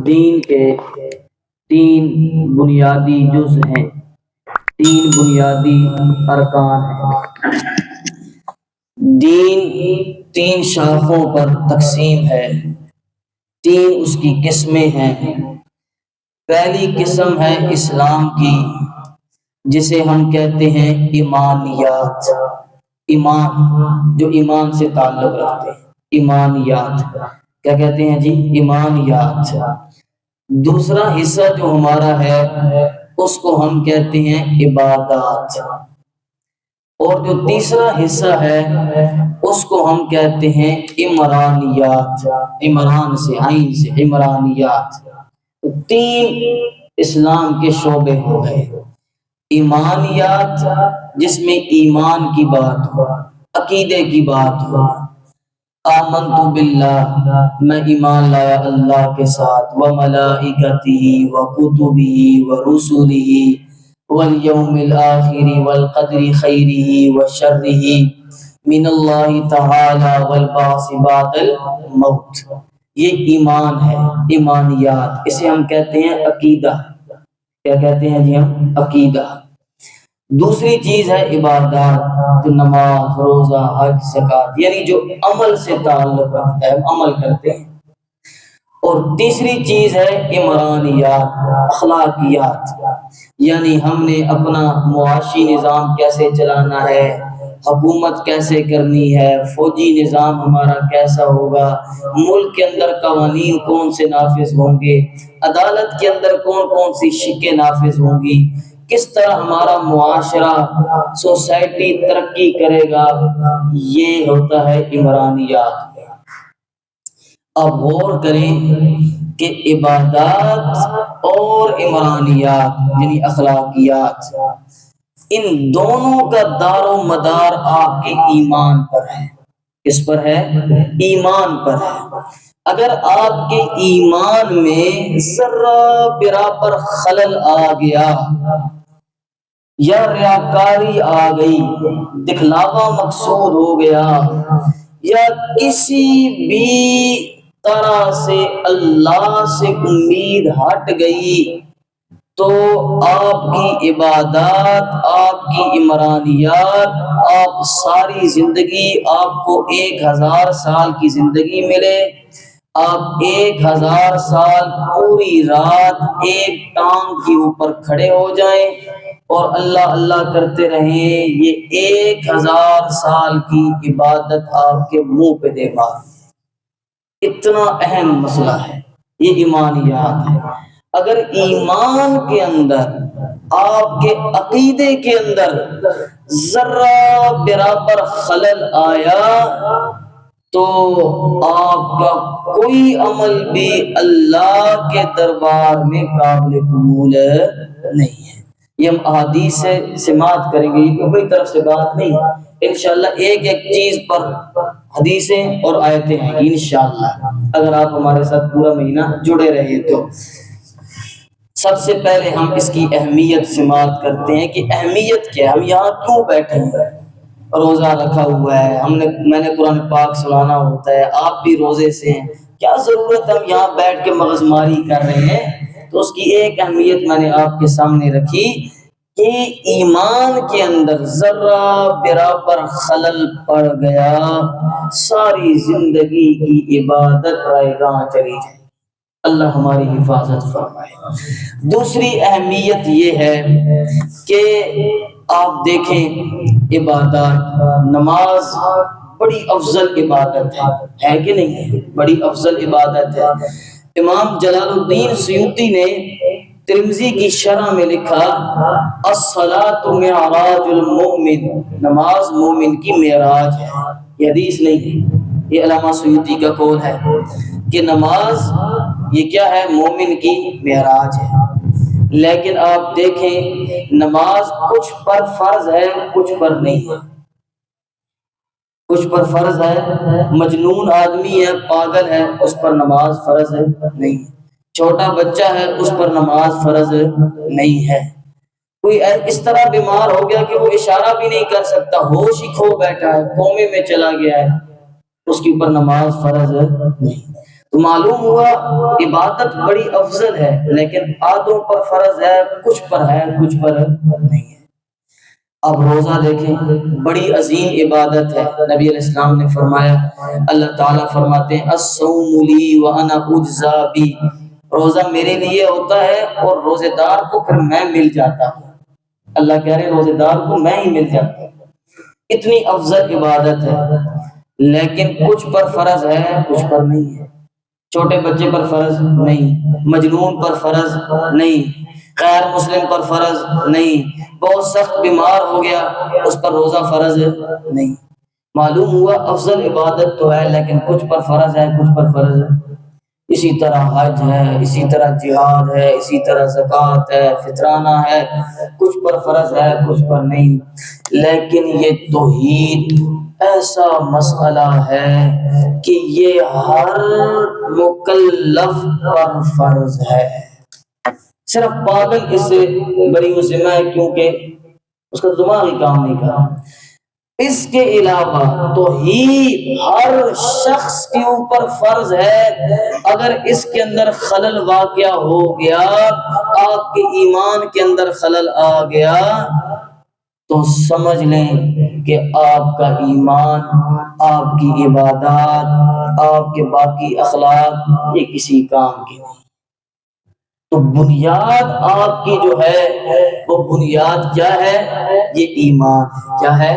دین کے تین بنیادی جز ہیں، تین بنیادی ارکان ہیں۔ دین تین شاخوں پر تقسیم ہے، تین اس کی قسمیں ہیں۔ پہلی قسم ہے اسلام کی، جسے ہم کہتے ہیں ایمانیات، ایمان جو ایمان سے تعلق رکھتے ہیں، ایمانیات کیا کہتے ہیں جی؟ ایمانیات۔ دوسرا حصہ جو ہمارا ہے اس کو ہم کہتے ہیں عبادات، اور جو تیسرا حصہ ہے اس کو ہم کہتے ہیں عمرانیات، عمران سے، عین سے، عمرانیات۔ تو تین اسلام کے شعبے ہو گئے۔ ایمانیات جس میں ایمان کی بات ہو، عقیدے کی بات ہو، آمنت باللہ میں ایمان لایا اللہ کے ساتھ، وملائکتہ وکتبہ ورسلہ والیوم الآخر والقدر خیرہ وشرہ من اللہ تعالی والبعث بعد الموت۔ یہ ایمان ہے، ایمانیات، اسے ہم کہتے ہیں عقیدہ۔ کیا کہتے ہیں جی ہم؟ عقیدہ۔ دوسری چیز ہے عبادات، جو نماز، روزہ، حج، زکوٰۃ، یعنی جو عمل سے تعلق رکھتا ہے، ہم عمل کرتے ہیں۔ اور تیسری چیز ہے عمرانیات، اخلاقیات، یعنی ہم نے اپنا معاشی نظام کیسے چلانا ہے، حکومت کیسے کرنی ہے، فوجی نظام ہمارا کیسا ہوگا، ملک کے اندر قوانین کون سے نافذ ہوں گے، عدالت کے اندر کون کون سی شقیں نافذ ہوں گی، کس طرح ہمارا معاشرہ، سوسائٹی ترقی کرے گا، یہ ہوتا ہے عمرانیات۔ اب غور کریں کہ عبادات اور عمرانیات یعنی اخلاقیات، ان دونوں کا دار و مدار آپ کے ایمان پر ہے۔ کس پر ہے؟ ایمان پر ہے۔ اگر آپ کے ایمان میں ذرہ برابر خلل آ گیا یا ریاکاری آ گئی، دکھلاوا مقصود ہو گیا، یا کسی بھی طرح سے اللہ سے امید ہٹ گئی، تو آپ کی عبادات، آپ کی عمرانیات، آپ ساری زندگی، آپ کو 1000 سال کی زندگی ملے، آپ 1000 سال پوری رات ایک ٹانگ کے اوپر کھڑے ہو جائیں اور اللہ اللہ کرتے رہیں، یہ 1000 سال کی عبادت آپ کے منہ پہ دے گا۔ اتنا اہم مسئلہ ہے یہ ایمانیات ہے۔ اگر ایمان کے اندر، آپ کے عقیدے کے اندر ذرہ برابر خلل آیا تو آپ کا کوئی عمل بھی اللہ کے دربار میں قابل قبول نہیں ہے۔ یہ ہم احادیث سے سماعت کریں گے، یہ کوئی طرف سے بات نہیں ہے۔ انشاءاللہ ایک ایک چیز پر حدیثیں اور آیتیں ہیں انشاءاللہ، اگر آپ ہمارے ساتھ پورا مہینہ جڑے رہے تو۔ سب سے پہلے ہم اس کی اہمیت سماعت کرتے ہیں کہ اہمیت کیا ہے، ہم یہاں کیوں بیٹھے ہیں۔ روزہ رکھا ہوا ہے، میں نے قرآن پاک سنانا ہوتا ہے، آپ بھی روزے سے ہیں، کیا ضرورت ہم یہاں بیٹھ کے مغز ماری کر رہے ہیں؟ تو اس کی ایک اہمیت میں نے آپ کے سامنے رکھی کہ ایمان کے اندر ذرہ برابر خلل پڑ گیا، ساری زندگی کی عبادت رائے گاہ چلی جائے۔ اللہ ہماری حفاظت فرمائے۔ دوسری اہمیت یہ ہے کہ آپ دیکھیں عبادات، نماز بڑی افضل عبادت ہے کہ نہیں ہے؟ بڑی افضل عبادت ہے۔ امام جلال الدین سیوطی نے ترمذی کی شرح میں لکھا، الصلاۃ معراج المؤمن، نماز مومن کی معراج ہے۔ یہ حدیث نہیں ہے، یہ علامہ سیوطی کا قول ہے کہ نماز یہ کیا ہے؟ مومن کی معراج ہے۔ لیکن آپ دیکھیں نماز کچھ پر فرض ہے، کچھ پر نہیں ہے۔ کچھ پر فرض ہے، مجنون آدمی ہے، پاگل ہے، اس پر نماز فرض ہے نہیں، چھوٹا بچہ ہے اس پر نماز فرض نہیں ہے، کوئی اس طرح بیمار ہو گیا کہ وہ اشارہ بھی نہیں کر سکتا، ہوش ہی کھو بیٹھا ہے، کومے میں چلا گیا ہے، اس کے اوپر نماز فرض نہیں۔ تو معلوم ہوا عبادت بڑی افضل ہے، لیکن آدھوں پر فرض ہے، کچھ پر ہے، کچھ پر نہیں ہے۔ اب روزہ دیکھیں، بڑی عظیم عبادت ہے۔ نبی علیہ السلام نے فرمایا، اللہ تعالیٰ فرماتے ہیں الصوم لی وانا اجزا بی، روزہ میرے لیے ہوتا ہے اور روزے دار کو پھر میں مل جاتا ہوں۔ اللہ کہہ رہے روزے دار کو میں ہی مل جاتا ہوں۔ اتنی افضل عبادت ہے، لیکن کچھ پر فرض ہے، کچھ پر نہیں ہے۔ چھوٹے بچے پر فرض نہیں، مجنون پر فرض نہیں، غیر مسلم پر فرض نہیں، بہت سخت بیمار ہو گیا اس پر روزہ فرض نہیں۔ معلوم ہوا افضل عبادت تو ہے، لیکن کچھ پر فرض ہے، کچھ پر فرض ہے۔ اسی طرح حج ہے، اسی طرح جہاد ہے، اسی طرح زکوٰۃ ہے، فطرانہ ہے، کچھ پر فرض ہے، کچھ پر نہیں۔ لیکن یہ توحید ایسا مسئلہ ہے کہ یہ ہر مکلف پر فرض ہے، صرف پاگل اس سے بری ذمہ ہے کیونکہ اس کا دماغ ہی کام نہیں کر رہا۔ اس کے علاوہ توحید ہر شخص کے اوپر فرض ہے۔ اگر اس کے اندر خلل واقع ہو گیا، آپ کے ایمان کے اندر خلل آ گیا، تو سمجھ لیں کہ آپ کا ایمان، آپ کی عبادات، آپ کے باقی اخلاق یہ کسی کام کے نہیں۔ تو بنیاد آپ کی جو ہے وہ بنیاد کیا ہے؟ یہ ایمان ہے۔ کیا ہے؟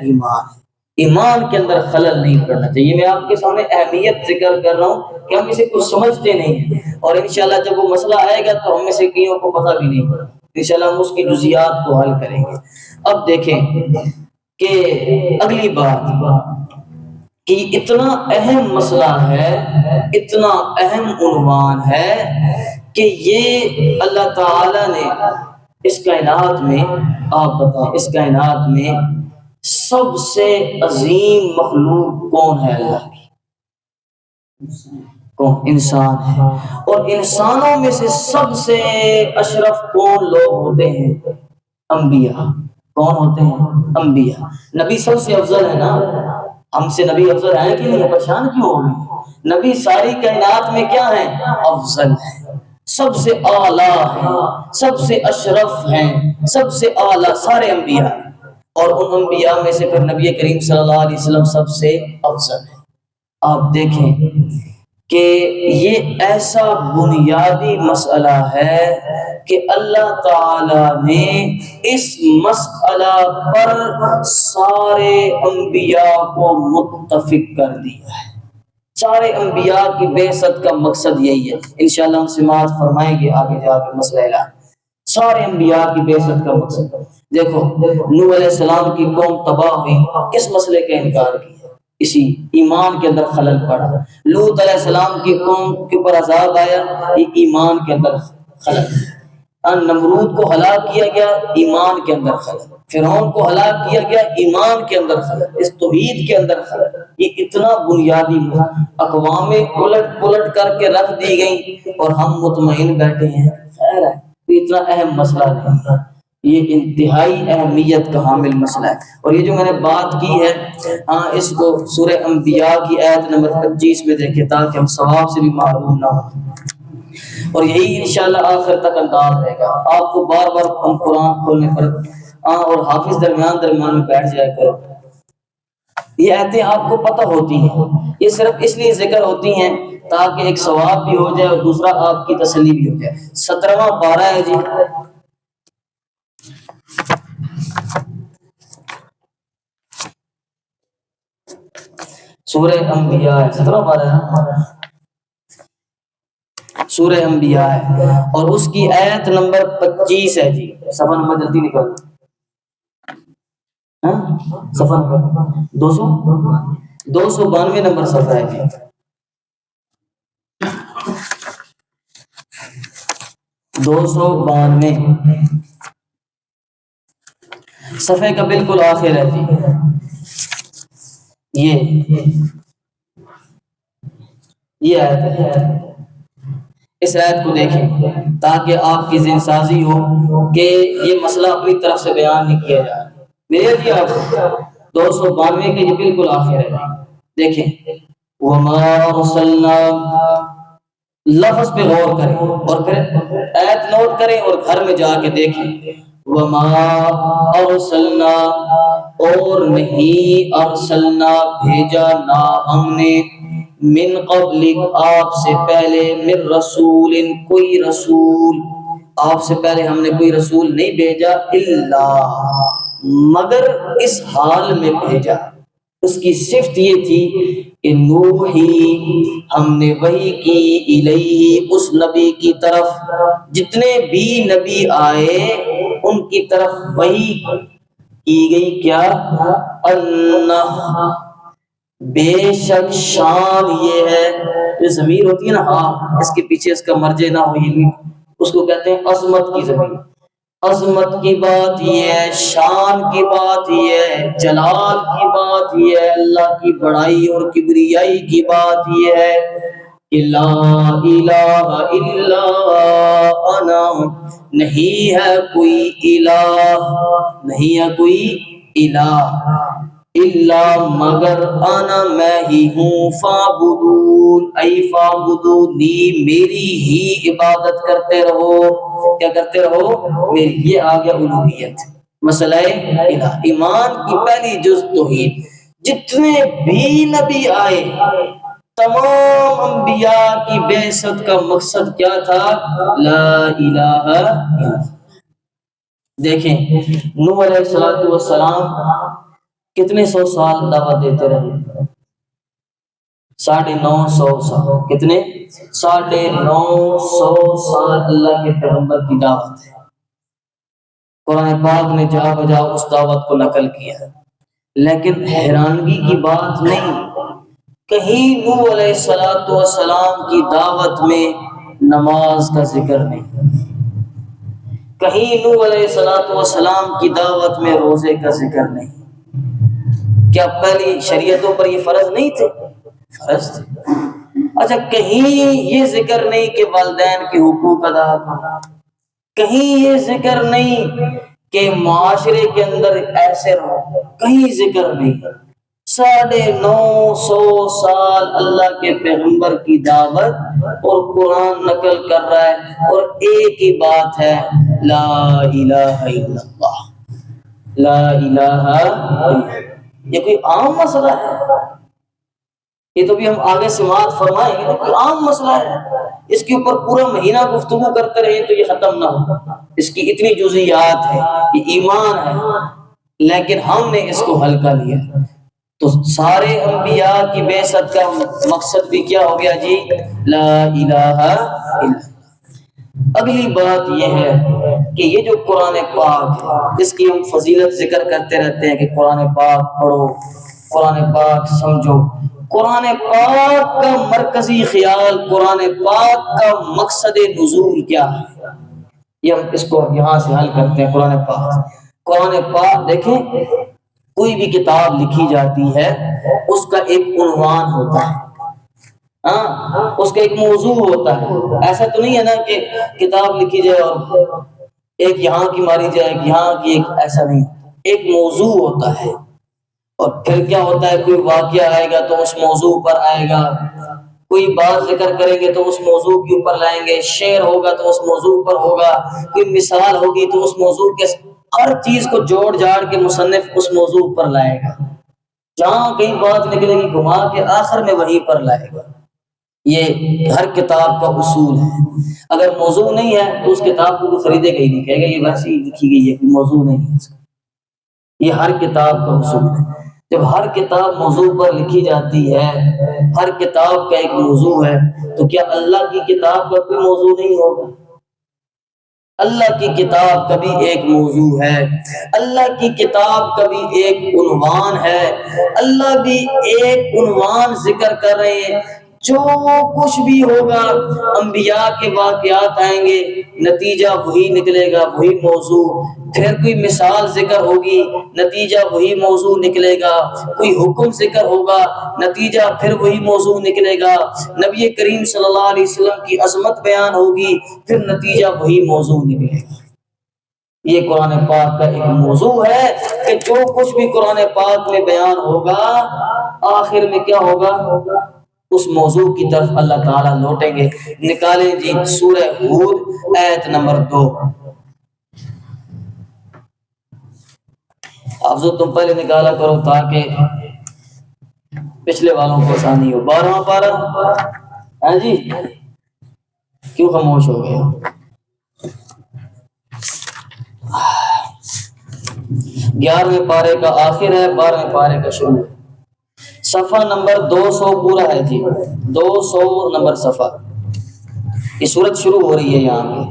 ایمان ہے۔ ایمان کے اندر خلل نہیں پڑنا چاہیے۔ میں آپ کے سامنے اہمیت ذکر کر رہا ہوں کہ ہم اسے کچھ سمجھتے نہیں ہیں، اور انشاءاللہ جب وہ مسئلہ آئے گا تو ہم میں سے کئیوں کو پتہ بھی نہیں پڑا۔ انشاءاللہ ہم اس کی جزیات کو حل کریں گے۔ اب دیکھیں کہ اگلی بات کہ اتنا اہم مسئلہ ہے، اتنا اہم عنوان ہے کہ یہ اللہ تعالی نے اس کائنات میں، آپ بتائیں اس کائنات میں سب سے عظیم مخلوق کون ہے؟ اللہ کی کون؟ انسان ہے۔ اور انسانوں میں سے سب سے اشرف کون لوگ ہوتے ہیں؟ انبیاء۔ کون ہوتے ہیں؟ انبیاء۔ نبی سب سے افضل ہے نا؟ ہم سے نبی افضل ہیں کہ نہیں؟ پریشان کیوں ہو گئے؟ نبی ساری کائنات میں کیا ہیں؟ افضل ہیں، سب سے اعلیٰ ہیں، سب سے اشرف ہیں، سب سے اعلیٰ سارے انبیاء، اور ان انبیاء میں سے پھر نبی کریم صلی اللہ علیہ وسلم سب سے افضل ہے۔ آپ دیکھیں کہ یہ ایسا بنیادی مسئلہ ہے کہ اللہ تعالی نے اس مسئلہ پر سارے انبیاء کو متفق کر دیا ہے۔ سارے انبیاء کی بعثت کا مقصد یہی ہے۔ انشاءاللہ ہم سماعت فرمائیں گے آگے جا کے مسئلہ اعلان۔ سارے انبیاء کی بعثت کا مقصد، دیکھو نوح علیہ السلام کی قوم تباہ ہوئی، کس مسئلے کا انکار کیا؟ اسی ایمان کے اندر خلل پڑا۔ لوط علیہ السلام کی قوم کے اوپر عذاب آیا، یہ ایمان کے اندر خلل۔ نمرود کو ہلاک کیا گیا، ایمان کے اندر خلل۔ فرعون کو ہلاک کیا گیا، ایمان کے اندر خلل، اس توحید کے اندر خلل۔ یہ اتنا بنیادی اقوام الٹ پلٹ کر کے رکھ دی گئی اور ہم مطمئن بیٹھے ہیں، خیر ہے، اتنا اہم مسئلہ نہیں ہے۔ یہ انتہائی اہمیت کا حامل مسئلہ ہے۔ اور یہ جو میں نے بات کی ہے، اس کو سورہ انبیاء کی آیت نمبر 25 میں دیکھیں تاکہ ہم ثواب سے بھی محروم نہ ہوں، اور یہی انشاءاللہ آخر تک انداز رہے گا۔ آپ کو بار بار ہم قرآن کھولنے پر اور حافظ درمیان درمیان میں بیٹھ جائے کرو، یہ آیتیں آپ کو پتہ ہوتی ہیں، یہ صرف اس لیے ذکر ہوتی ہیں تاکہ ایک ثواب بھی ہو جائے اور دوسرا آپ کی تسلی بھی ہو جائے۔ 17واں پارہ ہے جی، سورہ انبیاء ہے، 17واں پارہ ہے، سورہ انبیاء ہے، اور اس کی آیت نمبر 25 ہے جی۔ صفحہ نمبر جلدی نکالو، صفحہ نمبر 292 نمبر صفحہ ہے جی۔ 292 صفحے کا بالکل آخر ہے جی۔ یہ آیت ہے، اس آیت کو دیکھیں تاکہ آپ کی ذہن سازی ہو کہ یہ مسئلہ اپنی طرف سے بیان نہیں کیا جا رہا۔ میرے جی آپ 292 کے یہ بالکل آخر ہے، دیکھیں وما ارسلنا، لفظ پہ غور کریں اور پھر ایت نوٹ کریں اور گھر میں جا کے دیکھیں. وما ارسلنا، اور نہیں ارسلنا بھیجا نہ ہم نے، من قبلک آپ سے پہلے، من رسول کوئی رسول، آپ سے پہلے ہم نے کوئی رسول نہیں بھیجا، الا مگر اس حال میں بھیجا. اس کی صفت یہ تھی کہ نوحی ہم نے وحی کی، الیہ اس نبی کی طرف، جتنے بھی نبی آئے ان کی طرف وحی کی گئی، کیا؟ انہ، بے شک شان یہ ہے. جو ضمیر ہوتی ہے نا، ہاں اس کے پیچھے اس کا مرجع نہ ہو، یہ اس کو کہتے ہیں عظمت کی ضمیر. عظمت کی بات یہ ہے، شان کی بات یہ ہے، جلال کی بات یہ ہے، اللہ کی بڑائی اور کبریائی کی بات یہ ہے کہ لا الہ الا انا، نہیں ہے کوئی الہ، نہیں ہے کوئی الہ، الا مگر انا میں ہی ہوں، فاعبدون ای فاعبدونی میری ہی عبادت کرتے رہو. کیا کرتے رہو؟ میری. یہ آ گیا الوہیت، مسئلہ الہ. ایمان کی پہلی جز توحید. جتنے بھی نبی آئے تمام انبیاء کی بعثت کا مقصد کیا تھا؟ لا الہ الا اللہ. دیکھیں نوح علیہ السلام کتنے سو سال دعوت دیتے رہے؟ 950 سال. کتنے؟ 950 سال اللہ کے پیغمبر کی دعوت ہے. قرآن پاک نے جا بجا اس دعوت کو نقل کیا ہے. لیکن حیرانگی کی بات نہیں، کہیں نوح علیہ السلام کی دعوت میں نماز کا ذکر نہیں، کہیں نوح علیہ السلام کی دعوت میں روزے کا ذکر نہیں. کیا پہلی شریعتوں پر یہ فرض نہیں تھے؟ فرض تھے. اچھا کہیں یہ ذکر نہیں کہ والدین کے حقوق ادا کرنا، کہیں یہ ذکر نہیں کہ معاشرے کے اندر ایسے رہو، کہیں ذکر نہیں. 950 سال اللہ کے پیغمبر کی دعوت اور قرآن نقل کر رہا ہے، اور ایک ہی بات ہے، لا الہ الا اللہ. لا الہ الا اللہ. یہ کوئی عام مسئلہ ہے؟ یہ تو بھی ہم آگے سماعت فرمائیں گے، کوئی عام مسئلہ ہے؟ اس کے اوپر پورا مہینہ گفتگو کرتے رہے تو یہ ختم نہ ہو. اس کی اتنی جزئیات ہے، یہ ایمان ہے، لیکن ہم نے اس کو ہلکا لیا. تو سارے انبیاء کی بعثت کا مقصد بھی کیا ہو گیا جی؟ لا الہ الا اللہ. اگلی بات یہ ہے کہ یہ جو قرآن پاک ہے، اس کی ہم فضیلت ذکر کرتے رہتے ہیں کہ قرآن پاک پڑھو، قرآن پاک سمجھو. قرآن پاک کا مرکزی خیال، قرآن پاک کا مقصد نزول کیا ہے، یہ ہم اس کو یہاں سے حل کرتے ہیں. قرآن پاک دیکھیں، کوئی بھی کتاب لکھی جاتی ہے اس کا ایک عنوان ہوتا ہے، ہاں اس کا ایک موضوع ہوتا ہے. ایسا تو نہیں ہے نا کہ کتاب لکھی جائے اور ایک یہاں کی ماری جائے، ایک یہاں کی، ایسا نہیں. ایک موضوع ہوتا ہے، اور پھر کیا ہوتا ہے، کوئی واقعہ آئے گا تو اس موضوع پر آئے گا، کوئی بات ذکر کریں گے تو اس موضوع کے اوپر لائیں گے، شعر ہوگا تو اس موضوع پر ہوگا، کوئی مثال ہوگی تو اس موضوع کے ہر چیز کو جوڑ جاڑ کے مصنف اس موضوع پر لائے گا. جہاں کہیں بات نکلے گی گھما کے آخر میں وہیں پر لائے گا. یہ ہر کتاب کا اصول ہے. اگر موضوع نہیں ہے تو اس کتاب کو خریدے گا ہی نہیں، کہے گا یہ ویسے ہی لکھی گئی ہے، موضوع نہیں ہے اس کا. یہ ہر کتاب کا اصول ہے. جب ہر کتاب موضوع پر لکھی جاتی ہے، ہر کتاب کا ایک موضوع ہے، تو کیا اللہ کی کتاب کا کوئی موضوع نہیں ہوگا؟ اللہ کی کتاب کبھی ایک موضوع ہے، اللہ کی کتاب کبھی ایک عنوان ہے. اللہ بھی ایک عنوان ذکر کر رہے ہیں. جو کچھ بھی ہوگا، انبیاء کے واقعات آئیں گے، نتیجہ وہی نکلے گا، وہی موضوع. پھر کوئی مثال ذکر ہوگی، نتیجہ وہی موضوع نکلے گا. کوئی حکم ذکر ہوگا، نتیجہ پھر وہی موضوع نکلے گا. نبی کریم صلی اللہ علیہ وسلم کی عظمت بیان ہوگی، پھر نتیجہ وہی موضوع نکلے گا. یہ قرآن پاک کا ایک موضوع ہے کہ جو کچھ بھی قرآن پاک میں بیان ہوگا، آخر میں کیا ہوگا؟ اس موضوع کی طرف اللہ تعالیٰ لوٹیں گے۔ نکالیں جی سورہ ہود آیت نمبر 2۔ حافظ تم پہلے نکالا کرو تاکہ پچھلے والوں کو آسانی ہو۔ 12واں پارہ، ہاں جی کیوں خاموش ہو گیا؟ 11ویں پارے کا آخر ہے، 12ویں پارے کا شروع ہے۔ صفحہ نمبر 200 پورا ہے جی، 200 نمبر صفحہ۔ یہ سورت شروع ہو رہی ہے یہاں پہ۔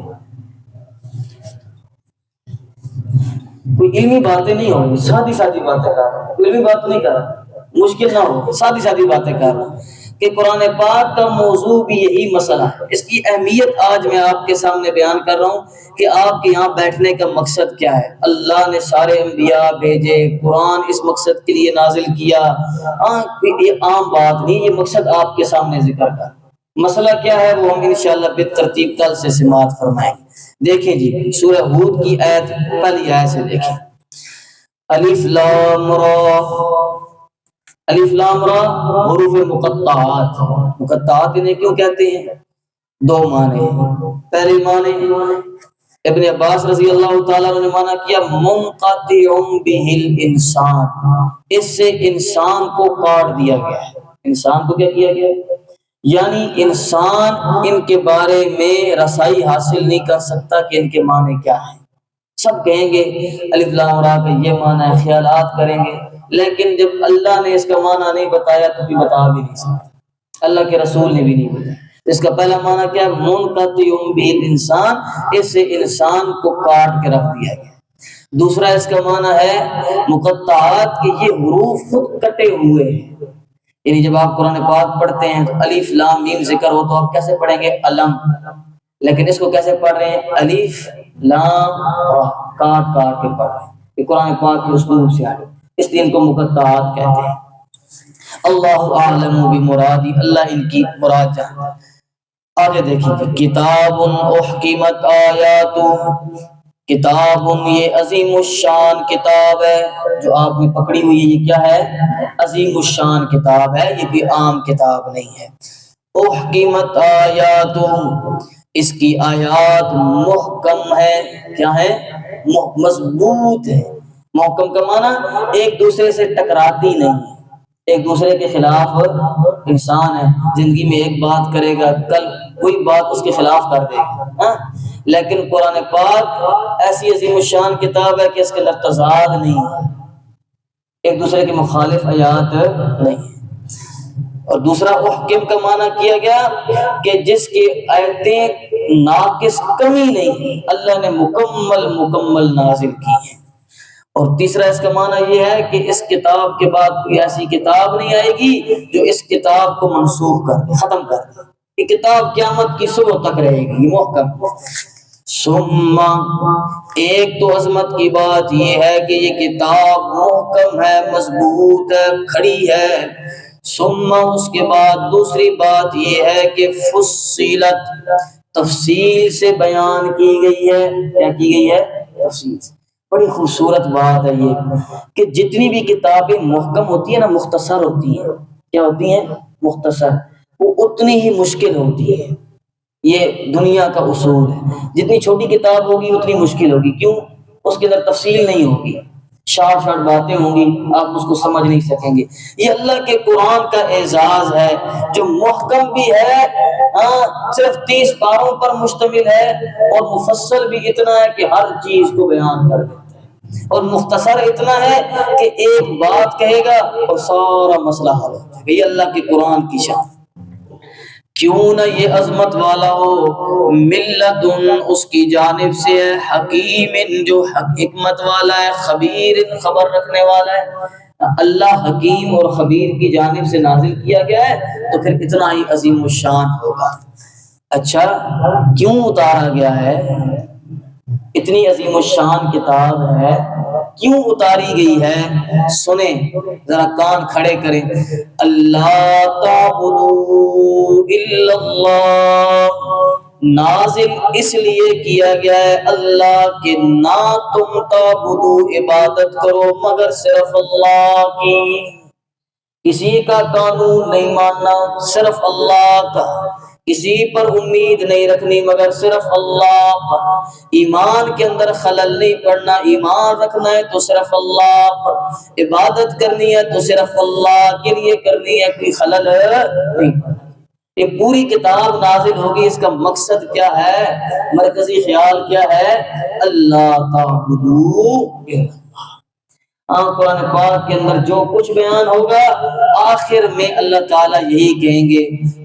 کوئی علمی باتیں نہیں ہوں گی، سادی سادی باتیں کر رہا ہوں، علمی بات نہیں کر رہا، مشکل نہ ہو، سادی سادی باتیں کر رہا ہوں کہ قرآن پاک کا موضوع بھی یہی مسئلہ ہے۔ اس کی اہمیت آج میں آپ کے سامنے بیان کر رہا ہوں کہ آپ کے یہاں بیٹھنے کا مقصد کیا ہے۔ اللہ نے سارے انبیاء بھیجے، قرآن اس مقصد کے لیے نازل کیا۔ یہ عام بات نہیں، یہ مقصد آپ کے سامنے ذکر کر۔ مسئلہ کیا ہے وہ ہم انشاءاللہ بالترتیب کل سے سماعت فرمائیں گے۔ دیکھیں جی سورہ ہود کی آیت، پہلی آیت سے دیکھیں۔ الف لام را، الف لام را حروف مقطعات۔ مقطعات انہیں کیوں کہتے ہیں؟ دو معنی ہیں۔ پہلے معنی ابن عباس رضی اللہ تعالیٰ نے معنی کیا منقطع بہ الانسان، اس سے انسان کو کاٹ دیا گیا ہے۔ انسان کو کیا کیا گیا ہے؟ یعنی انسان ان کے بارے میں رسائی حاصل نہیں کر سکتا کہ ان کے معنی کیا ہیں۔ سب کہیں گے الف لام را کا یہ معنی ہے، خیالات کریں گے، لیکن جب اللہ نے اس کا معنی نہیں بتایا تو بھی بتا بھی نہیں سکتا، اللہ کے رسول نے بھی نہیں بتایا۔ اس کا پہلا معنی کیا ہے؟ منقطع بہ الانسان، اس سے انسان کو کاٹ کے رکھ دیا گیا۔ دوسرا اس کا معنی ہے مقطعات، کہ یہ حروف خود کٹے ہوئے ہیں۔ یعنی جب آپ قرآن پاک پڑھتے ہیں تو الف لام میم ذکر ہو تو آپ کیسے پڑھیں گے؟ علم، لیکن اس کو کیسے پڑھ رہے ہیں؟ الف لام را، کاٹ کاٹ کے پڑھ رہے ہیں۔ یہ قرآن پاک کے اسلوب سے آئے، اس لیے ان کو مقطعات کہتے ہیں۔ اللہ اعلم بمرادی، اللہ ان کی مراد جانتا ہے۔ آگے دیکھیں، کتاب احکمت آیاتہ، کتاب یہ عظیم الشان کتاب ہے جو آپ نے پکڑی ہوئی ہے۔ یہ کیا ہے؟ عظیم الشان کتاب ہے، یہ کوئی عام کتاب نہیں ہے۔ احکمت آیاتہ، اس کی آیات محکم ہے۔ کیا ہے؟ مضبوط ہے۔ محکم کا معنی ایک دوسرے سے ٹکراتی نہیں، ایک دوسرے کے خلاف۔ انسان ہے زندگی میں ایک بات کرے گا، کل کوئی بات اس کے خلاف کر دے گا، لیکن قرآن پاک ایسی عظیم الشان کتاب ہے کہ اس کے اندر تضاد نہیں ہے، ایک دوسرے کے مخالف آیات نہیں ہے۔ اور دوسرا احکم کا معنی کیا گیا کہ جس کی آیتیں ناقص کمی نہیں ہیں، اللہ نے مکمل نازل کی ہیں۔ اور تیسرا اس کا معنی یہ ہے کہ اس کتاب کے بعد کوئی ایسی کتاب نہیں آئے گی جو اس کتاب کو منسوخ کر دے، ختم کر دے۔ یہ کتاب قیامت کی صبح تک رہے گی، یہ محکم۔ ثم، ایک تو عظمت کی بات یہ ہے کہ یہ کتاب محکم ہے، مضبوط ہے، کھڑی ہے۔ ثم، اس کے بعد دوسری بات یہ ہے کہ فصلت، تفصیل سے بیان کی گئی ہے۔ کیا کی گئی ہے؟ تفصیل سے۔ بڑی خوبصورت بات ہے یہ کہ جتنی بھی کتابیں محکم ہوتی ہیں نا، مختصر ہوتی ہیں۔ کیا ہوتی ہیں؟ مختصر، وہ اتنی ہی مشکل ہوتی ہے۔ یہ دنیا کا اصول ہے، جتنی چھوٹی کتاب ہوگی اتنی مشکل ہوگی۔ کیوں؟ اس کے اندر تفصیل نہیں ہوگی، شارٹ باتیں ہوں گی، آپ اس کو سمجھ نہیں سکیں گے۔ یہ اللہ کے قرآن کا اعزاز ہے جو محکم بھی ہے، صرف 30 پاروں پر مشتمل ہے، اور مفصل بھی اتنا ہے کہ ہر چیز کو بیان کر دیتا ہے، اور مختصر اتنا ہے کہ ایک بات کہے گا اور سارا مسئلہ حل ہو جائے گا۔ یہ اللہ کے قرآن کی شان۔ کیوں نہ یہ عظمت والا ہو، ملدن، اس کی جانب سے ہے، حکیم، جو حکمت والا ہے، خبیر، خبر رکھنے والا ہے۔ اللہ حکیم اور خبیر کی جانب سے نازل کیا گیا ہے تو پھر اتنا ہی عظیم الشان ہوگا۔ اچھا، کیوں اتارا گیا ہے؟ اتنی عظیم الشان کتاب ہے، کیوں اتاری گئی ہے؟ سنیں ذرا، کان کھڑے کریں۔ اللہ تعبدوا الا اللہ، نازل اس لیے کیا گیا ہے اللہ کہ نہ تم تعبدو، عبادت کرو مگر صرف اللہ کی۔ کسی کا قانون نہیں ماننا، صرف اللہ کا، کسی پر امید نہیں رکھنی مگر صرف اللہ پر، ایمان کے اندر خلل نہیں پڑنا، ایمان رکھنا ہے تو صرف اللہ پر، عبادت کرنی ہے تو صرف اللہ کے لیے کرنی ہے، کوئی خلل نہیں پڑنا۔ یہ پوری کتاب نازل ہوگی، اس کا مقصد کیا ہے، مرکزی خیال کیا ہے، اللہ تعبدوا الا اللہ۔ قرآن پاک کے اندر جو کچھ بیان ہوگا آخر میں اللہ تعالیٰ یہی کہیں گے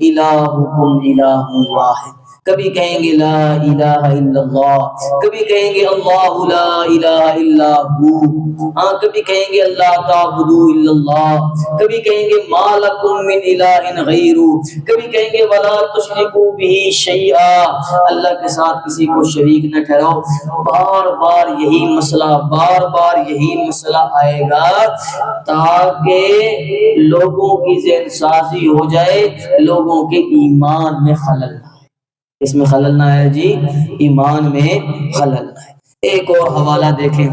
الہکم الہ واحد، کبھی کہیں گے لا الہ الا اللہ، کبھی کہیں گے اللہ لا الہ الا ہو، کبھی کہیں گے اللہ تعبدوا الا اللہ، کبھی کہیں گے ما لکم من الہ غیرہ، کبھی کہیں گے ولا تشرکوا بہ شیئا، اللہ کے ساتھ کسی کو شریک نہ ٹھہراؤ۔ بار بار یہی مسئلہ، بار بار یہی مسئلہ آئے گا تاکہ لوگوں کی ذہن سازی ہو جائے، لوگوں کے ایمان میں خلل نہ آئے۔ اس میں خلل نہ ہے جی، ایمان میں خلل نہ ہے۔ ایک اور حوالہ دیکھیں،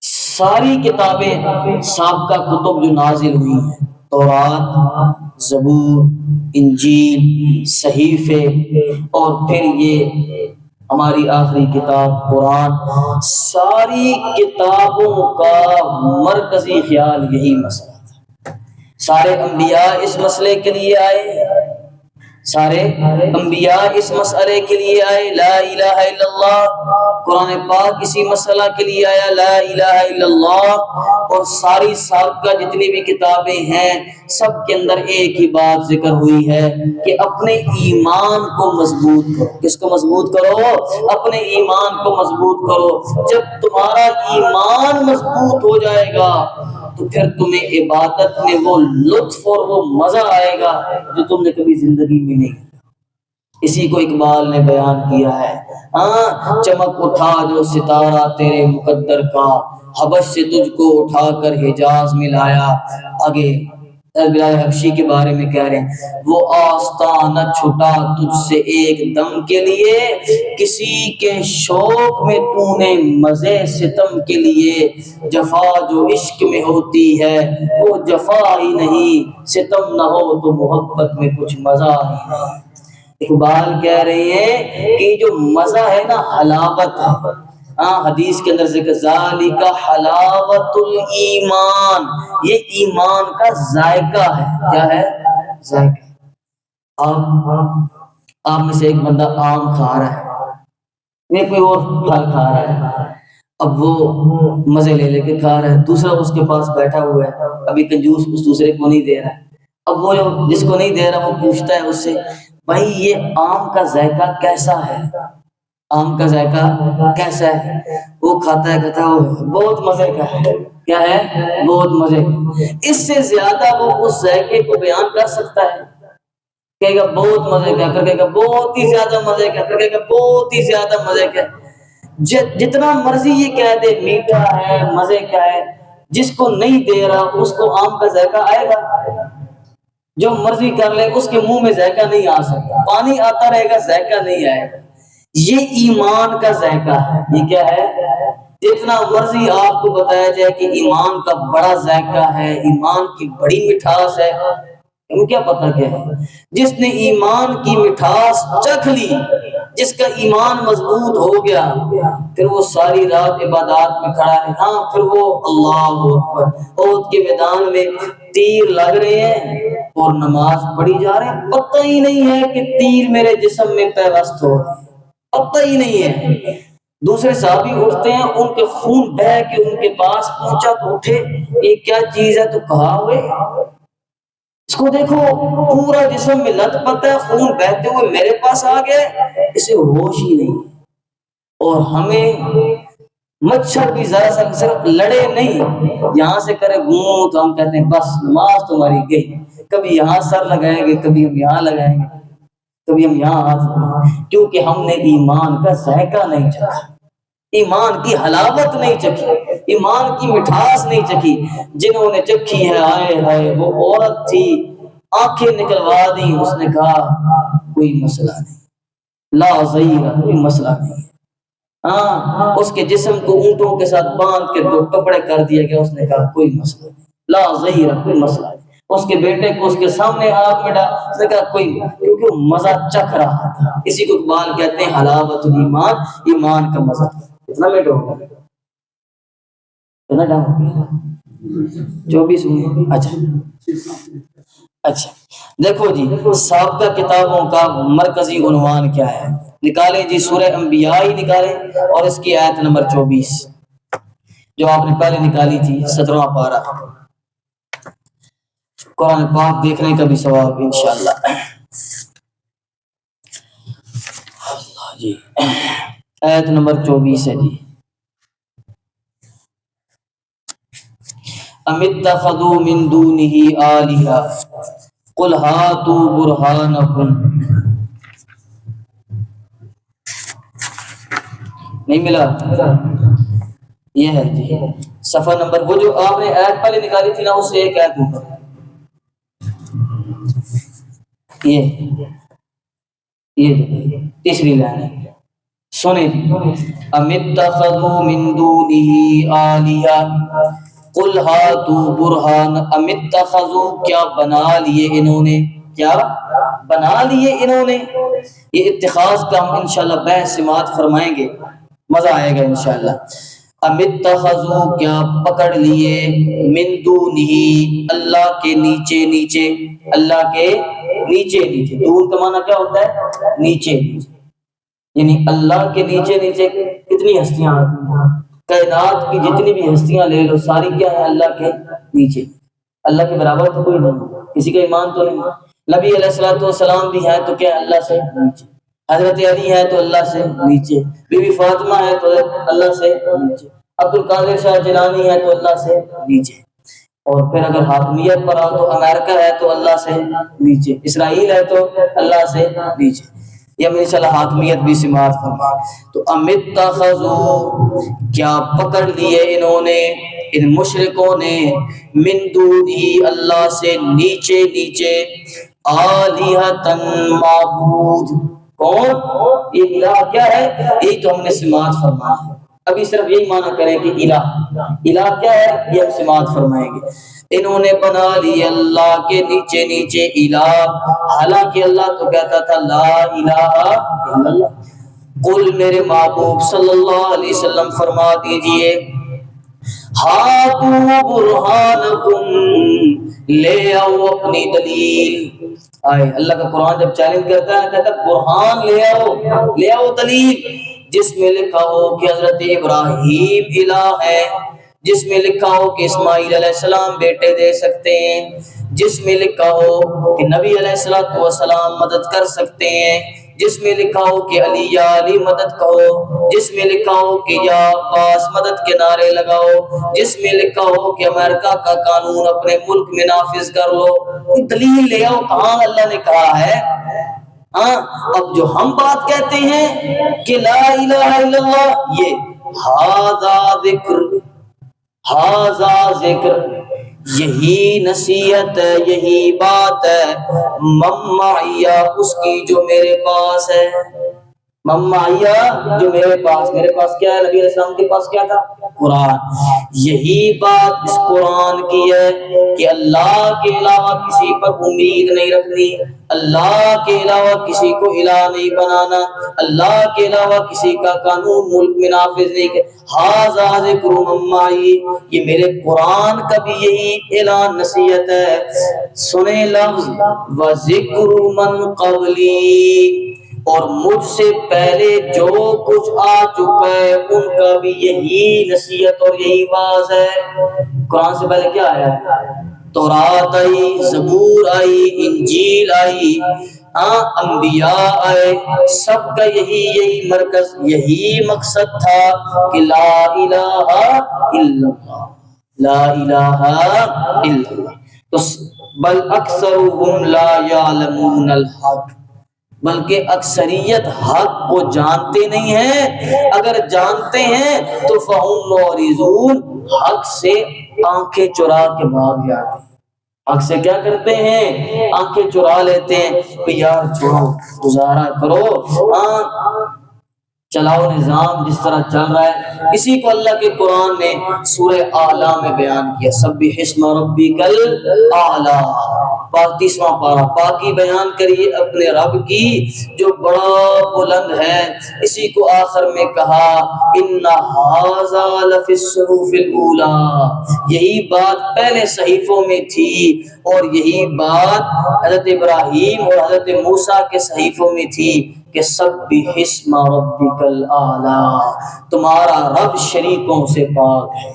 ساری کتابیں سابقہ کتب جو نازل ہوئی ہیں، تورات، زبور، انجیل، صحیفے، اور پھر یہ ہماری آخری کتاب قرآن، ساری کتابوں کا مرکزی خیال یہی مسئلہ تھا۔ سارے انبیاء اس مسئلے کے لیے آئے، سارے انبیاء اس مسئلے کے لیے آئے لا الہ الا اللہ، قرآن پاک اسی مسئلہ کے لیے آیا لا الہ الا اللہ، اور ساری سابقہ جتنی بھی کتابیں ہیں سب کے اندر ایک ہی بات ذکر ہوئی ہے کہ اپنے ایمان کو مضبوط کرو۔ کس کو مضبوط کرو؟ اپنے ایمان کو مضبوط کرو۔ جب تمہارا ایمان مضبوط ہو جائے گا تو پھر تمہیں عبادت میں وہ لطف اور وہ مزہ آئے گا جو تم نے کبھی زندگی میں نہیں۔ اسی کو اقبال نے بیان کیا ہے، چمک اٹھا جو ستارہ تیرے مقدر کا، حبش سے تجھ کو اٹھا کر حجاز میں لایا۔ آگے بلال حبشی کے بارے میں کہہ رہے ہیں، وہ آستانہ چھٹا تجھ سے ایک دم کے لیے، کسی کے شوق میں تو نے مزے ستم کے لیے، جفا جو عشق میں ہوتی ہے وہ جفا ہی نہیں، ستم نہ ہو تو محبت میں کچھ مزہ ہی نہیں۔ اقبال کہہ رہے ہیں کہ جو مزہ ہے نا، حلاوت ہے، حدیث کے اندر ذکر ذالک حلاوت الایمان، یہ ایمان کا ذائقہ ہے۔ کیا ہے؟ ذائقہ۔ آپ میں سے ایک بندہ آم کھا رہا ہے، یہ کوئی اور پھل کھا رہا ہے، اب وہ مزے لے لے کے کھا رہا ہے، دوسرا اس کے پاس بیٹھا ہوا ہے، ابھی کنجوس اس دوسرے کو نہیں دے رہا ہے، اب وہ جس کو نہیں دے رہا وہ پوچھتا ہے اس سے، بھائی یہ آم کا ذائقہ کیسا ہے؟ آم کا ذائقہ کیسا ہے؟ وہ کھاتا ہے، کہتا ہے بہت مزے کا ہے۔ کیا ہے؟ بہت مزے کا۔ اس سے زیادہ وہ اس ذائقے کو بیان کر سکتا ہے؟ کہے گا بہت مزے کا، پھر کہے گا بہت ہی زیادہ مزے کا، پھر کہے گا بہت ہی زیادہ مزے کا۔ جتنا مرضی یہ کہہ دے میٹھا ہے، مزے کا ہے، جس کو نہیں دے رہا اس کو آم کا ذائقہ آئے گا؟ جو مرضی کر لے اس کے منہ میں ذائقہ نہیں آ سکتا، پانی آتا رہے گا ذائقہ نہیں آئے گا۔ یہ ایمان کا ذائقہ ہے۔ یہ کیا ہے؟ جتنا مرضی آپ کو بتایا جائے کہ ایمان کا بڑا ذائقہ ہے، ایمان کی بڑی مٹھاس ہے، ہم کیا پتہ کیا ہے؟ جس نے ایمان کی مٹھاس چکھ لی، جس کا ایمان مضبوط ہو گیا، پھر وہ ساری رات عبادات میں کھڑا ہے، پھر وہ اللہ اکبر، احد کے میدان میں تیر لگ رہے ہیں اور نماز پڑھی جا رہے ہیں، پتہ ہی نہیں ہے کہ تیر میرے جسم میں پیوست ہو، پتہ ہی نہیں ہے۔ دوسرے صحابی اٹھتے ہیں، ان کے خون بہہ کے ان کے پاس پہنچا تو اٹھے، یہ کیا چیز ہے؟ تو کہا ہوئے اس کو دیکھو پورا جسم میں لت پت ہے، خون بہتے ہوئے میرے پاس آ گئے، اسے ہوش ہی نہیں۔ اور ہمیں مچھر بھی ذرا سا صرف لڑے نہیں، یہاں سے کرے گوں تو ہم کہتے ہیں بس نماز تمہاری گئی۔ کبھی یہاں سر لگائیں گے، کبھی ہم یہاں لگائیں گے، کبھی ہم یہاں ہاتھ لگائیں گے، کیونکہ ہم نے ایمان کا ذائقہ نہیں چکھا، ایمان کی حلاوت نہیں چکھی، ایمان کی مٹھاس نہیں چکھی۔ جنہوں نے چکھی ہے ہائے ہائے، وہ عورت تھی، آنکھیں نکلوا دی، اس نے کہا کوئی مسئلہ نہیں، لا ضیرہ، کوئی مسئلہ نہیں۔ اس کے جسم کو اونٹوں کے ساتھ باندھ کے دو ٹکڑے کر دیا گیا، اس نے کہا کوئی مسئلہ نہیں۔ لا ظہیر، کوئی مسئلہ نہیں۔ اس کے بیٹے کو اس کے سامنے آگ میں ڈال، اس نے کہا کوئی، کیونکہ وہ مزہ چکھ رہا تھا۔ اسی کو اقبال کہتے ہیں حلاوت الایمان، ایمان کا مزہ۔ کتنا منٹ ہو گیا؟ کتنا ٹائم ہو گیا؟ 24 منٹ۔ اچھا دیکھو جی، سابقہ کتابوں کا مرکزی عنوان کیا ہے؟ نکالیں جی، سورہ انبیاء ہی نکالیں، اور اس کی آیت نمبر 24 جو آپ نے پہلے نکالی تھی، 17واں پارہ۔ قرآن پاک دیکھنے کا بھی ثواب انشاءاللہ۔ اللہ جی، آیت نمبر 24 ہے جی۔ ام اتخذوا من دونه آلهة قل هاتوا برهانکم۔ نہیں ملا؟ یہ ہے جی صفحہ نمبر، وہ جو آپ نے آیت پہلے نکالی تھی نا، اس سے ایک آیت اوپر، یہ تیسری لائن ہے، سنیں جی۔ ام اتخذوا من دونه آلهة قل هاتوا برہان، ام اتخذوا، کیا بنا لیے انہوں نے، کیا بنا لیے انہوں نے۔ یہ اتخاذ کا ہم انشاءاللہ بحث سماعت فرمائیں گے، مزہ آئے گا انشاءاللہ۔ ام اتخذوا، کیا پکڑ لیے، من دونہ، اللہ کے نیچے نیچے، اللہ کے نیچے نیچے، دون کا معنی کیا ہوتا ہے؟ نیچے نیچے، یعنی اللہ کے نیچے نیچے کتنی ہستیاں آتی ہیں؟ کائنات کی جتنی بھی ہستیاں لے لو، ساری کیا ہے؟ اللہ کے نیچے۔ اللہ کے برابر تو کوئی نہیں، کسی کا ایمان تو نہیں۔ نبی علیہ الصلوۃ والسلام بھی ہے تو کیا اللہ سے نیچے، حضرت علی ہے تو اللہ سے نیچے، بی بی فاطمہ ہے تو اللہ سے نیچے، عبد القادر شاہ جیلانی ہے تو اللہ سے نیچے، اور پھر اگر حاکمیت پر آؤ تو امریکہ ہے تو اللہ سے نیچے، اسرائیل ہے تو اللہ سے نیچے۔ یہ ہم انشاءاللہ حاکمیت بھی سماعت فرما۔ تو ام اتخذوا، کیا پکڑ لیے انہوں نے، ان مشرکوں نے، من دونہی، اللہ سے نیچے نیچے، آلہۃ، معبود۔ کون؟ یہ الہ کیا ہے؟ یہی تو ہم نے سماعت فرمایا ہے۔ ابھی صرف یہی معنی کریں کہ الہ، الہ کیا ہے یہ ہم سماعت فرمائیں گے۔ انہوں نے بنا لی اللہ کے نیچے نیچے الہ، حالانکہ اللہ تو کہتا تھا لا الہ الا اللہ۔ قل، میرے محبوب صلی اللہ علیہ وسلم فرما دیجئے، ہاتوا برہانکم، لے آؤ اپنی دلیل۔ آئے اللہ کا قرآن جب چیلنج کرتا ہے، کہتا ہے برہان لے آؤ، لے آؤ دلیل، جس میں لکھا ہو کہ حضرت ابراہیم الہ ہے، جس میں لکھا ہو کہ اسماعیل علیہ السلام بیٹے دے سکتے ہیں، جس میں لکھا ہو کہ نبی علیہ السلام مدد کر سکتے ہیں، جس میں لکھا ہو کہ علی یا علی مدد کہو، جس میں لکھا ہو کہ یا عباس مدد کے نعرے لگاؤ، جس میں لکھا ہو کہ امریکہ کا قانون اپنے ملک میں نافذ کر لو۔ دلیل لے آؤ، کہاں اللہ نے کہا ہے؟ اب جو ہم بات کہتے ہیں کہ لا الہ الا اللہ، یہ ھذا ذکر، ھذا ذکر، یہی نصیحت ہے، یہی بات ہے، ممعیہ، اس کی جو میرے پاس ہے، ممعیہ جو میرے پاس کیا ہے؟ نبی علیہ السلام کے پاس کیا تھا؟ قرآن۔ یہی بات اس قرآن کی ہے کہ اللہ کے علاوہ کسی پر امید نہیں رکھنی، اللہ کے علاوہ کسی کو الہ نہیں بنانا، اللہ کے علاوہ کسی کا قانون ملک میں نافذ نہیں کرنا۔ ھذا ذکر ممعی، یہ میرے قرآن کا بھی یہی اعلان نصیحت ہے۔ سنیں لفظ وذکر من قبلی، اور مجھ سے پہلے جو کچھ آ چکا ہے ان کا بھی یہی نصیحت اور یہی واعظ ہے۔ قرآن سے پہلے کیا آیا ہے؟ تورات آئی، زبور آئی، انجیل آئی، انبیاء آئے، سب کا یہی مرکز، یہی مقصد تھا کہ لا الہ الا اللہ، لا الہ الا اللہ۔ تو بل اکثرهم لا یعلمون الحق، بلکہ اکثریت حق کو جانتے نہیں ہیں، اگر جانتے ہیں تو فہم معرضون، حق سے آنکھیں چرا کے بھاگ جاتے ہیں۔ حق سے کیا کرتے ہیں؟ آنکھیں چرا لیتے ہیں کہ یار چھوڑو، گزارا کرو، چلاؤ نظام جس طرح چل رہا ہے، اسی کو اللہ کے قرآن نے سورہ اعلیٰ میں بیان کیا، سبح اسم ربک الاعلیٰ، 35واں پارہ، پاکی بیان کریے اپنے رب کی جو بڑا بلند ہے۔ اسی کو آخر میں کہا ان ھذا لفی الصحف الاولی، یہی بات پہلے صحیفوں میں تھی اور یہی بات حضرت ابراہیم اور حضرت موسیٰ کے صحیفوں میں تھی کہ سبح اسم ربک الاعلیٰ، تمہارا رب شریکوں سے پاک ہے،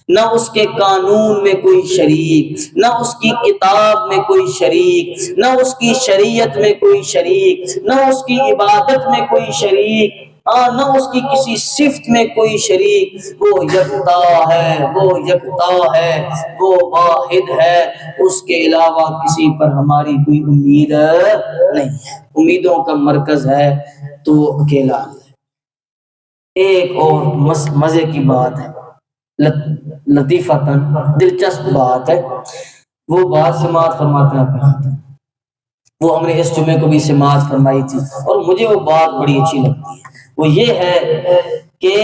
نہ اس کے قانون میں کوئی شریک، نہ اس کی کتاب میں کوئی شریک، نہ اس کی شریعت میں کوئی شریک، نہ اس کی عبادت میں کوئی شریک، نہ اس کی کسی صفت میں کوئی شریک، وہ یکتا ہے، وہ یکتا ہے، وہ واحد ہے، اس کے علاوہ کسی پر ہماری کوئی امید نہیں ہے، امیدوں کا مرکز ہے تو وہ اکیلا ہے۔ ایک اور مزے کی بات ہے، لطیفتاً دلچسپ بات ہے، وہ بات سماعت فرماتے ہیں، وہ ہم نے اس جمعے کو بھی سماعت فرمائی تھی اور مجھے وہ بات بڑی اچھی لگتی ہے۔ وہ یہ ہے کہ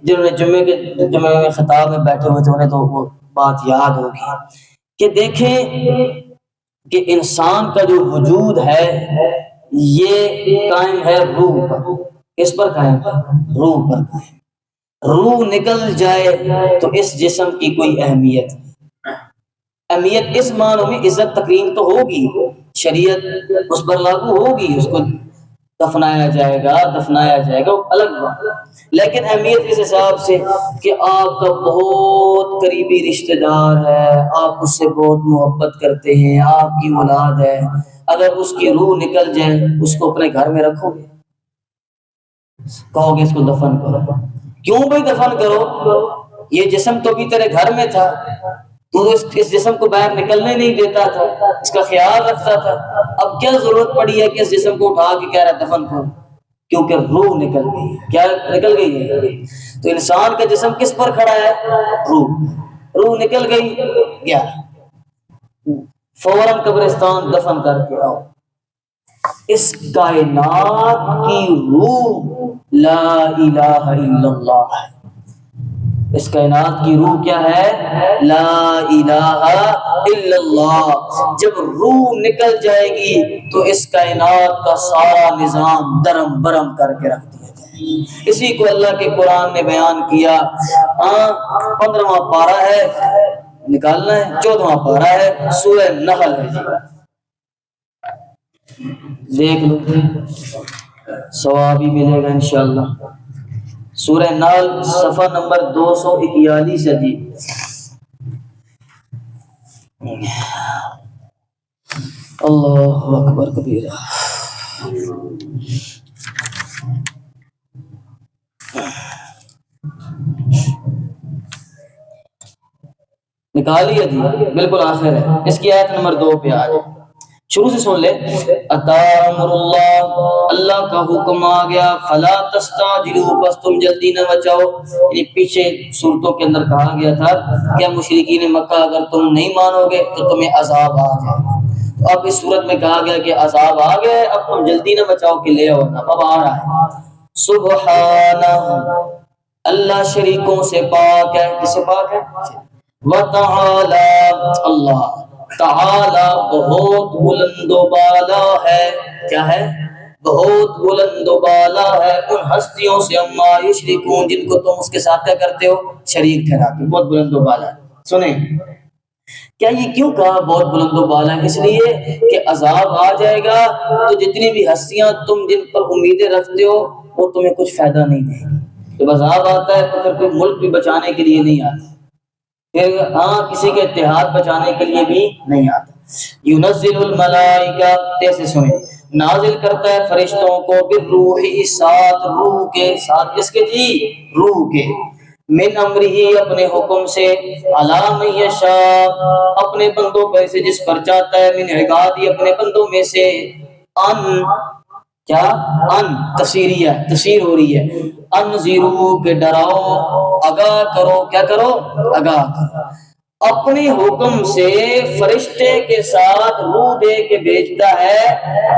جمعے میں خطاب میں بیٹھے ہوئے تھے انہیں تو وہ بات یاد ہوگی کہ دیکھیں کہ انسان کا جو وجود ہے یہ قائم ہے روح پر، اس پر قائم ہے، روح پر قائم۔ روح نکل جائے تو اس جسم کی کوئی اہمیت اس معنی میں عزت تکریم تو ہوگی، شریعت اس پر لاگو ہوگی، اس کو دفنایا جائے گا وہ الگ بات، لیکن اہمیت اس حساب سے کہ آپ کا بہت قریبی رشتہ دار ہے، آپ اس سے بہت محبت کرتے ہیں، آپ کی اولاد ہے، اگر اس کی روح نکل جائے اس کو اپنے گھر میں رکھو گے؟ کہو گے اس کو دفن کرو؟ کیوں بھائی دفن کرو؟ یہ جسم تو بھی تیرے گھر میں تھا، تو اس جسم کو باہر نکلنے نہیں دیتا تھا، اس کا خیال رکھتا تھا، اب کیا ضرورت پڑی ہے کہ اس جسم کو اٹھا کے کہہ رہا دفن کرو؟ کیونکہ روح نکل گئی ہے۔ کیا نکل گئی ہے؟ تو انسان کا جسم کس پر کھڑا ہے؟ روح نکل گئی، کیا فوراً قبرستان دفن کر کے آؤ۔ اس کائنات کی روح لا الہ الا اللہ ہے، اس کائنات کی روح کیا ہے؟ لا الہ الا اللہ۔ جب روح نکل جائے گی تو اس کائنات کا سارا نظام درم برم کر کے رکھ دیا جائے۔ اسی کو اللہ کے قرآن نے بیان کیا، 15واں پارہ ہے، نکالنا ہے، 14واں پارہ ہے، سورہ نحل ہے جی، دیکھ لو ثواب بھی ملے گا انشاءاللہ۔ سورہ نحل صفحہ نمبر 241 ہے جی۔ اللہ اکبر کبیرہ۔ نکالیے جی، بالکل آخر ہے، اس کی آیت نمبر 2 پہ آ جائے، شروع سے سن لے۔ اتا امر اللہ، اللہ کا حکم آ گیا، فلا تستعجلوا، بس تم جلدی نہ مچاؤ، یعنی پیچھے صورتوں کے اندر کہا گیا تھا کہ مشرکین مکہ اگر تم نہیں مانو گے تو تمہیں عذاب آ جائے گا، تو اب اس صورت میں کہا گیا کہ عذاب آ گیا، اب تم جلدی نہ مچاؤ کہ لے آؤ، اب آ رہا ہے۔ سبحانہ، اللہ شریکوں سے پاک ہے، کس سے پاک ہے؟ وتعالی، اللہ تعالی بہت بلند و بالا ہے، کیا ہے؟ بہت بلند و بالا ہے ان ہستیوں سے، اما یشرکون، جن کو تم اس کے ساتھ کیا کرتے ہو؟ شریک ٹھہراتے ہو، بہت بلند و بالا ہے۔ سنیں کیا یہ کیوں کہا بہت بلند و بالا ہے؟ اس لیے کہ عذاب آ جائے گا تو جتنی بھی ہستیاں تم جن پر امیدیں رکھتے ہو وہ تمہیں کچھ فائدہ نہیں دیں گی۔ جب عذاب آتا ہے تو پھر کوئی ملک بھی بچانے کے لیے نہیں آتا، پھر کسی کے اتحاد بچانے کے لیے بھی نہیں آتا۔ ينزل الملائکہ، تیسے سنیں، نازل کرتا ہے فرشتوں کو، بالروح، ساتھ روح کے، ساتھ کس کے جی؟ روح کے، من امرہ، اپنے حکم سے، علی من یشاء، اپنے بندوں پر سے جس پر چاہتا ہے، من عبادی، اپنے بندوں میں سے، ان کیا؟ ان تفسیریہ، تفسیر ہو رہی ہے، انذروا، کہ ڈراؤ، آگاہ کرو، کیا کرو؟ آگاہ کرو، اپنے حکم سے فرشتے کے ساتھ روح دے کے بھیجتا ہے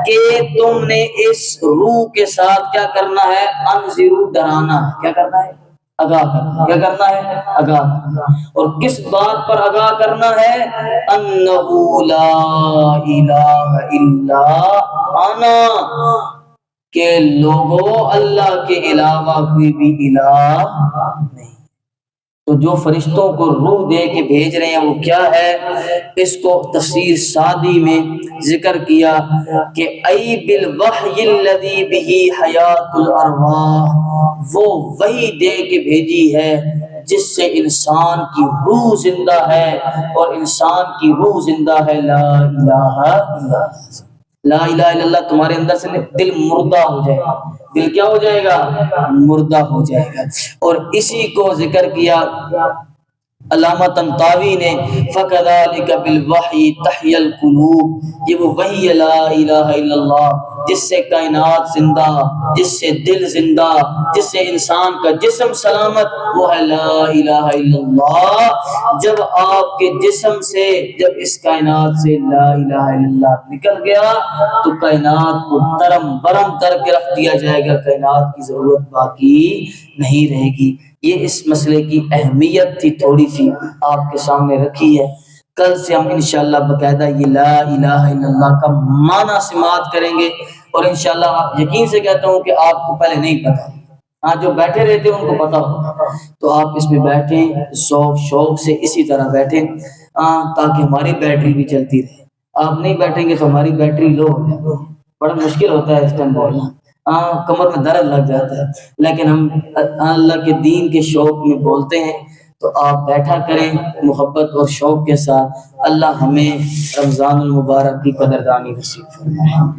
کہ تم نے اس روح کے ساتھ کیا کرنا ہے، انذرو ڈرانا ہے، کیا کرنا ہے، آگاہ کرنا، کیا کرنا ہے، آگاہ کرنا۔ اور کس بات پر آگاہ کرنا ہے، انہ لا الہ الا انا، کہ لوگوں اللہ کے علاوہ کوئی بھی الہ نہیں۔ تو جو فرشتوں کو روح دے کے بھیج رہے ہیں وہ کیا ہے، اس کو تفسیر سعدی میں ذکر کیا کہ ای بالوحی الذی بہ حیات الارواح، وہ وحی دے کے بھیجی ہے جس سے انسان کی روح زندہ ہے، اور انسان کی روح زندہ ہے لا الہ الا اللہ۔ لا الہ الا اللہ تمہارے اندر سے دل مردہ ہو جائے گا، دل کیا ہو جائے گا، مردہ ہو جائے گا۔ اور اسی کو ذکر کیا علامہ طنطاوی نے، فَكَذَلِكَ بِالْوَحْيِ تَحْيَا الْقُلُوبُ، یہ وہ وحی لا الہ الا اللہ جس سے کائنات زندہ، جس سے دل زندہ، جس سے انسان کا جسم سلامت، وہ ہے لا الہ الا اللہ۔ جب آپ کے جسم سے، جب اس کائنات سے لا الہ الا اللہ نکل گیا تو کائنات کو ترم برم کر کے رکھ دیا جائے گا، کائنات کی ضرورت باقی نہیں رہے گی۔ یہ اس مسئلے کی اہمیت تھی، تھوڑی سی آپ کے سامنے رکھی ہے۔ کل سے ہم انشاءاللہ باقاعدہ یہ لا الہ الا اللہ کا معنی سماعت کریں گے، اور انشاءاللہ آپ یقین سے کہتا ہوں کہ آپ کو پہلے نہیں پتا، ہاں جو بیٹھے رہتے ہیں ان کو پتا ہوگا، تو آپ اس میں بیٹھیں، ذوق شوق سے اسی طرح بیٹھیں تاکہ ہماری بیٹری بھی چلتی رہے۔ آپ نہیں بیٹھیں گے تو ہماری بیٹری لو ہو جائے گی، بڑا مشکل ہوتا ہے اس ٹائم بولنا، کمر میں درد لگ جاتا ہے، لیکن ہم اللہ کے دین کے شوق میں بولتے ہیں۔ تو آپ بیٹھا کریں محبت اور شوق کے ساتھ۔ اللہ ہمیں رمضان المبارک کی قدردانی نصیب فرمائے۔